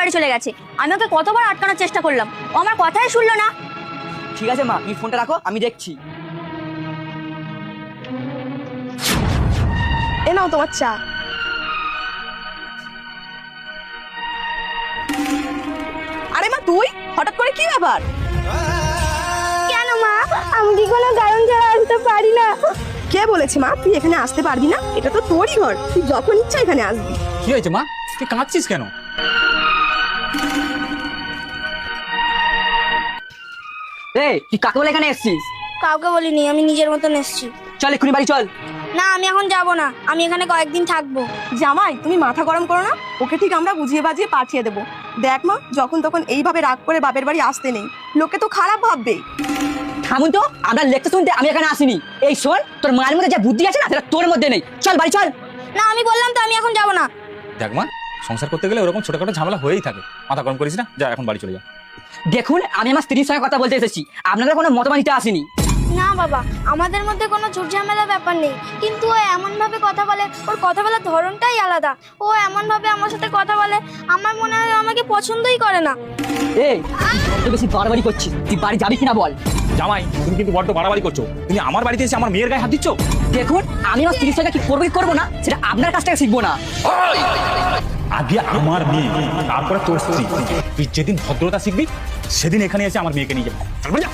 বাড়ি চলে গেছে। আমি ওকে কতবার আটকানোর চেষ্টা করলাম, ও আমার কথাই শুনলো না। ঠিক আছে মা, তুমি ফোনটা রাখো, আমি দেখছি। এ নাও তোমার চা। আরে মা, তুই হঠাৎ করে কি ব্যাপার? কেন মা, আমি কি কোনো কারণ ছাড়া আসতে পারি না? কে বলেছে মা তুই এখানে আসতে পারবি না? এটা তো তোরই ঘর, তুই যখন ইচ্ছা এখানে আসবি। কি হয়েছে মা, তুই কাঁদছিস কেন? এই তুই কাকে বলে এখানে এসেছিস? কাউকে বলিনি, আমি নিজের মতন এসেছি। চল এক্ষুনি বাড়ি চল। না, আমি এখন যাব না, আমি এখানে কয়েকদিন থাকবো। জামাই, তুমি মাথা গরম করো না, ওকে ঠিক আমরা বুঝিয়ে বাজিয়ে পাঠিয়ে দেবো। দেখ মা, যখন তখন এইভাবে রাগ করে বাপের বাড়ি আসতে নেই, লোকে তো খারাপ ভাববে। থামুন তো, আমরা লেকচার শুনতে আমি এখানে আসিনি। এই শোন, তোর মায়ের মধ্যে যে বুদ্ধি আছে না, সেটা তোর মধ্যে নেই। চল বাড়ি চল। না, আমি বললাম তো আমি এখন যাব না। দেখ মা, সংসার করতে গেলে ওরকম ছোটখাটো ঝামেলা হয়েই থাকে, মাথা গরম করিস না, যা এখন বাড়ি চলে যা। দেখুন, আমি আমার স্ত্রীর সঙ্গে কথা বলতে এসেছি, আপনাদের কোনো মতামত দিতে আসিনি। না বাবা, আমাদের মধ্যে কোনো ঝুট ঝামেলা ব্যাপার নেই, কিন্তু ও এমন ভাবে কথা বলে, ওর কথা বলার ধরনটাই আলাদা। ও এমন ভাবে আমার সাথে কথা বলে, আমার মনে হয় ও আমাকে পছন্দই করে না। এই তুই বড্ড বেশি বাড়াবাড়ি করছিস, তুই বাড়ি যাবি কিনা বল। জামাই, তুমি কিন্তু বড্ড বাড়াবাড়ি করছো। তুমি আমার বাড়িতে এসে আমার মেয়ের গায়ে হাত দিচ্ছ। দেখুন, আমি আমার স্ত্রীর সঙ্গে কি করবো কি করবো না, সেটা আপনার কাছ থেকে শিখবো না। আগে আমার মেয়ে, তারপরে তোর স্ত্রী। তুই যেদিন ভদ্রতা শিখবি সেদিন এখানে এসে আমার মেয়েকে নিয়ে যাবি। তারপরে যা।